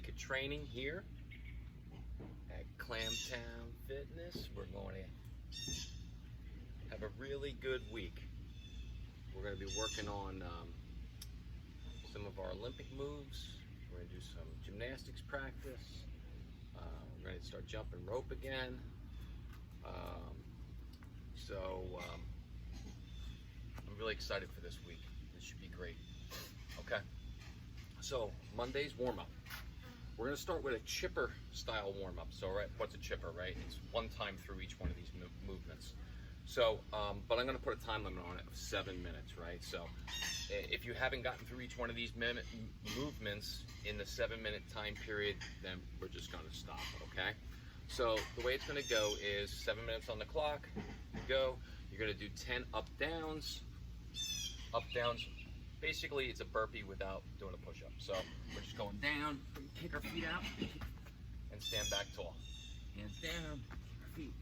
week of training here at Clamtown Fitness. We're going to have a really good week. We're going to be working on some of our Olympic moves. We're going to do some gymnastics practice. We're going to start jumping rope again. I'm really excited for this week. This should be great. Okay, so Monday's warm-up. We're going to start with a chipper style warm-up. So, right, what's a chipper, right? It's one time through each one of these movements. So, but I'm going to put a time limit on it of 7 minutes, right? So, if you haven't gotten through each one of these movements in the 7-minute time period, then we're just going to stop, okay? So, the way it's going to go is 7 minutes on the clock, go. You're going to do 10 up-downs. Up-downs, basically it's a burpee without doing a push-up. So, we're just going down, kick our feet out, and stand back tall. Hands down, our feet,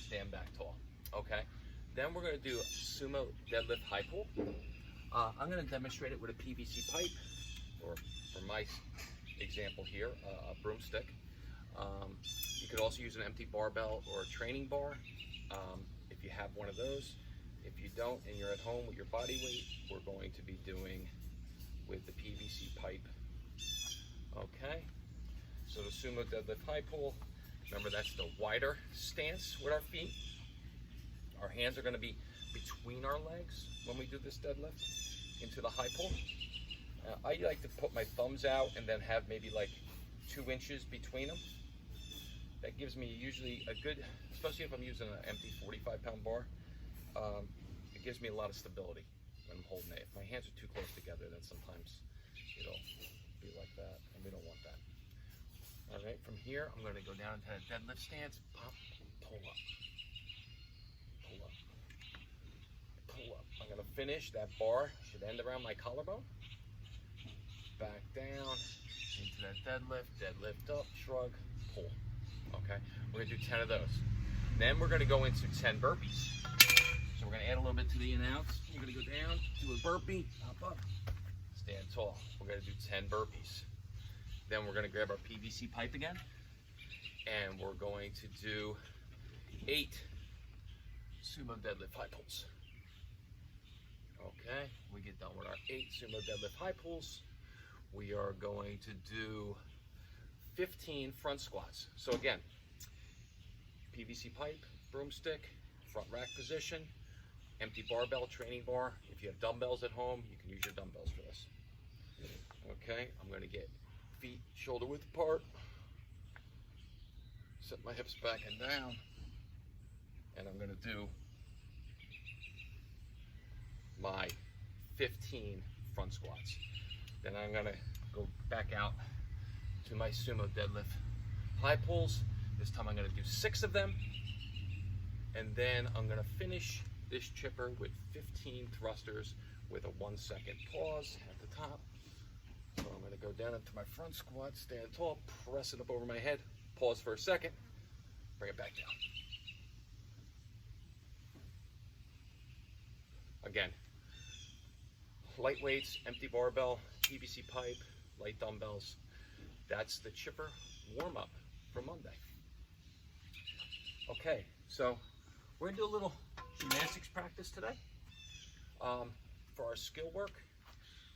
stand back tall. Okay, then we're going to do sumo deadlift high pull. I'm going to demonstrate it with a PVC pipe, or for my example here, a broomstick. You could also use an empty barbell or a training bar if you have one of those. If you don't and you're at home with your body weight, we're going to be doing with the PVC pipe. Okay, so the sumo deadlift high pull, remember that's the wider stance with our feet. Our hands are going to be between our legs when we do this deadlift into the high pull. I like to put my thumbs out and then have maybe like 2 inches between them. That gives me usually a good, especially if I'm using an empty 45-pound bar, it gives me a lot of stability when I'm holding it. If my hands are too close together, then sometimes it'll be like that, and we don't want that. All right, from here, I'm going to go down into that deadlift stance, pop, pull up. I'm going to finish. That bar should end around my collarbone. Back down into that deadlift up, shrug, pull. Okay, we're going to do 10 of those. Then we're going to go into 10 burpees. So we're going to add a little bit to the in-outs. We're going to go down, do a burpee, hop up, stand tall. We're going to do 10 burpees. Then we're going to grab our PVC pipe again, and we're going to do 8 sumo deadlift high pulls. Okay, we get done with our 8 sumo deadlift high pulls. We are going to do 15 front squats. So again, PVC pipe, broomstick, front rack position, empty barbell, training bar. If you have dumbbells at home, you can use your dumbbells for this. Okay, I'm going to get feet shoulder width apart, set my hips back and down, and I'm going to do my 15 front squats. Then I'm going to go back out to my sumo deadlift high pulls. This time I'm going to do 6 of them, and then I'm going to finish this chipper with 15 thrusters with a 1-second pause at the top. So I'm going to go down into my front squat, stand tall, press it up over my head, pause for a second, bring it back down. Again, light weights, empty barbell, PVC pipe, light dumbbells. That's the chipper warm-up for Monday. Okay, so we're gonna do a little gymnastics practice today. For our skill work,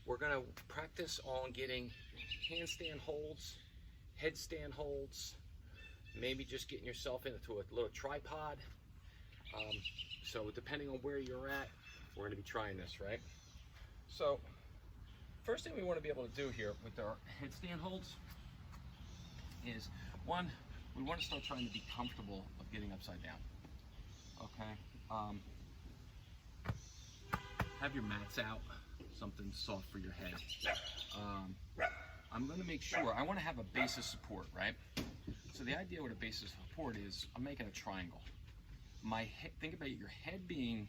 we're gonna practice on getting handstand holds, headstand holds, maybe just getting yourself into a little tripod. So depending on where you're at, we're gonna be trying this, right? So, first thing we want to be able to do here with our headstand holds is, one, we want to start trying to be comfortable of getting upside down. Okay? Have your mats out, something soft for your head. I'm going to make sure, I want to have a base of support, right? So the idea with a base of support is, I'm making a triangle. My head, think about your head being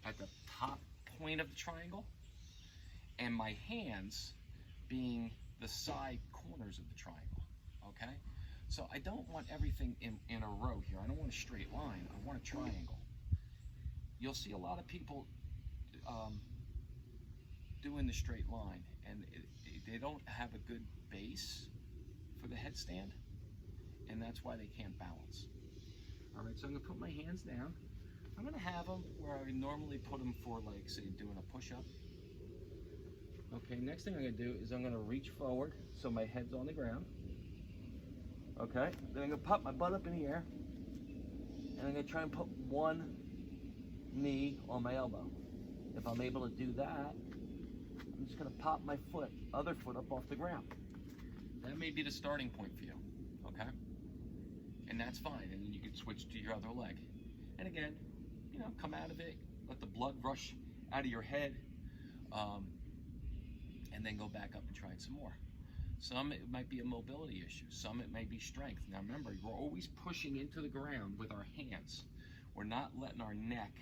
at the top point of the triangle, and my hands being the side corners of the triangle, okay? So I don't want everything in a row here. I don't want a straight line, I want a triangle. You'll see a lot of people doing the straight line, and they don't have a good base for headstand, and that's why they can't balance. All right, so I'm gonna put my hands down. I'm gonna have them where I normally put them for, like, say, doing a push-up. Okay, next thing I'm gonna do is I'm gonna reach forward so my head's on the ground. Okay, then I'm gonna pop my butt up in the air, and I'm gonna try and put one knee on my elbow. If I'm able to do that, I'm just gonna pop my other foot up off the ground. That may be the starting point for you, okay? And that's fine, and then you can switch to your other leg. And again, you know, come out of it, let the blood rush out of your head, and then go back up and try it some more. Some, it might be a mobility issue. Some, it may be strength. Now remember, we're always pushing into the ground with our hands. We're not letting our neck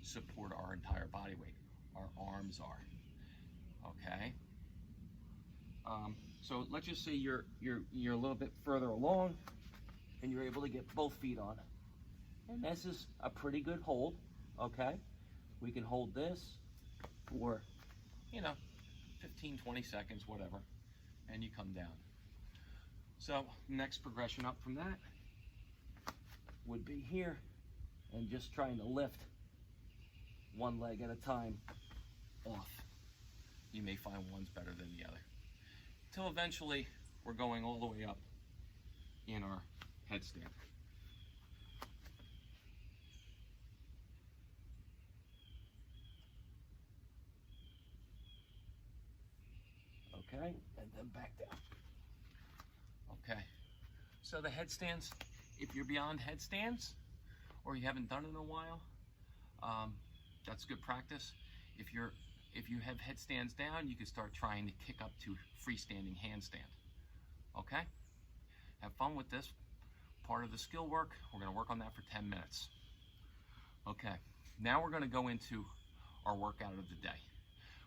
support our entire body weight. Our arms are, okay? So let's just say you're a little bit further along and you're able to get both feet on. And this is a pretty good hold, okay? We can hold this for, you know, 15, 20 seconds, whatever, and you come down. So next progression up from that would be here, and just trying to lift one leg at a time off. You may find one's better than the other. Till eventually we're going all the way up in our headstand. Okay, and then back down. Okay, so the headstands, if you're beyond headstands or you haven't done it in a while, that's good practice. If you have headstands down, you can start trying to kick up to freestanding handstand. Okay, have fun with this part of the skill work. We're going to work on that for 10 minutes. Okay, now we're going to go into our workout of the day.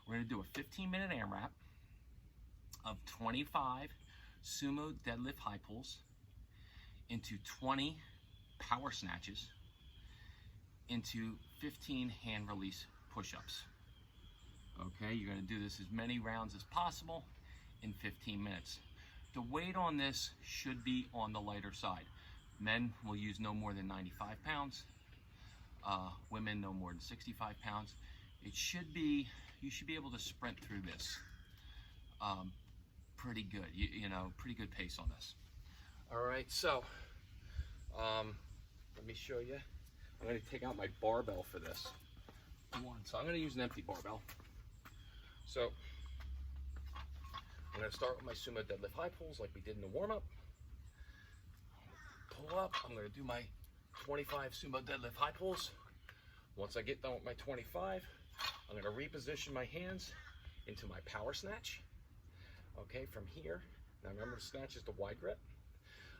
We're going to do a 15-minute AMRAP of 25 sumo deadlift high pulls into 20 power snatches into 15 hand release push-ups. Okay, you're going to do this as many rounds as possible in 15 minutes. The weight on this should be on the lighter side. Men will use no more than 95 pounds. Women no more than 65 pounds. It should be, you should be able to sprint through this. Pretty good, you know, pretty good pace on this. All right, so let me show you. I'm going to take out my barbell for this. So I'm going to use an empty barbell. So I'm going to start with my sumo deadlift high pulls like we did in the warm-up. Pull up. I'm going to do my 25 sumo deadlift high pulls. Once I get done with my 25, I'm going to reposition my hands into my power snatch. Okay, from here, now remember the snatch is the wide grip.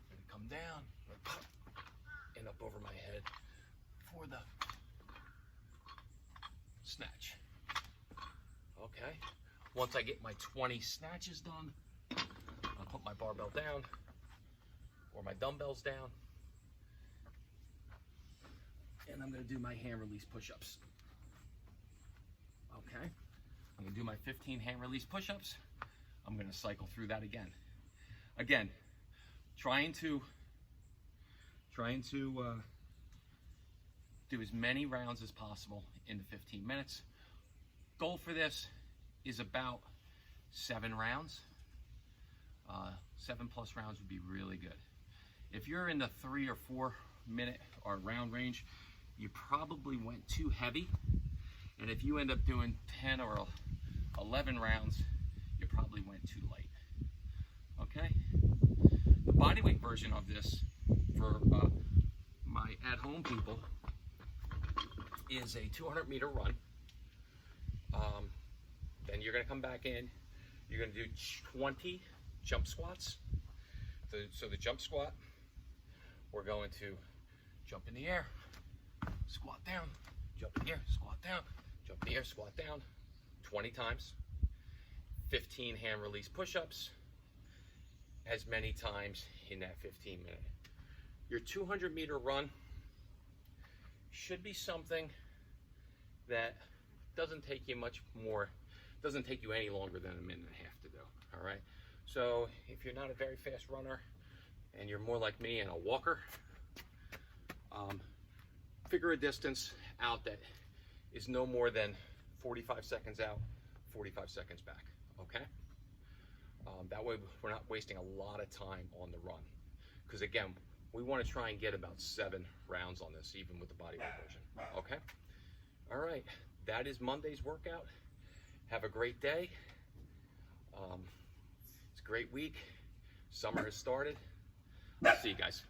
I'm going to come down, pop, and up over my head for the snatch. Okay, once I get my 20 snatches done, I'll put my barbell down or my dumbbells down, and I'm going to do my hand release push-ups. Okay, I'm going to do my 15 hand release push-ups. I'm going to cycle through that again. Again, trying to do as many rounds as possible in the 15 minutes. Goal for this is about 7 rounds. 7+ rounds would be really good. If you're in the 3 or 4 minute or round range, you probably went too heavy. And if you end up doing 10 or 11 rounds, you probably went too light. Okay? The bodyweight version of this for my at-home people is a 200-meter run. Then you're going to come back in. You're going to do 20 jump squats. So the jump squat, we're going to jump in the air, squat down, jump in the air, squat down, jump in the air, squat down, 20 times. 15 hand release push-ups, as many times in that 15 minute. Your 200-meter run should be something that doesn't take you much more, doesn't take you any longer than a minute and a half to do, all right? So if you're not a very fast runner, and you're more like me and a walker, figure a distance out that is no more than 45 seconds out, 45 seconds back, okay? That way we're not wasting a lot of time on the run. Because again, we want to try and get about 7 rounds on this, even with the bodyweight version, okay? All right, that is Monday's workout. Have a great day. It's a great week. Summer has started. See you guys.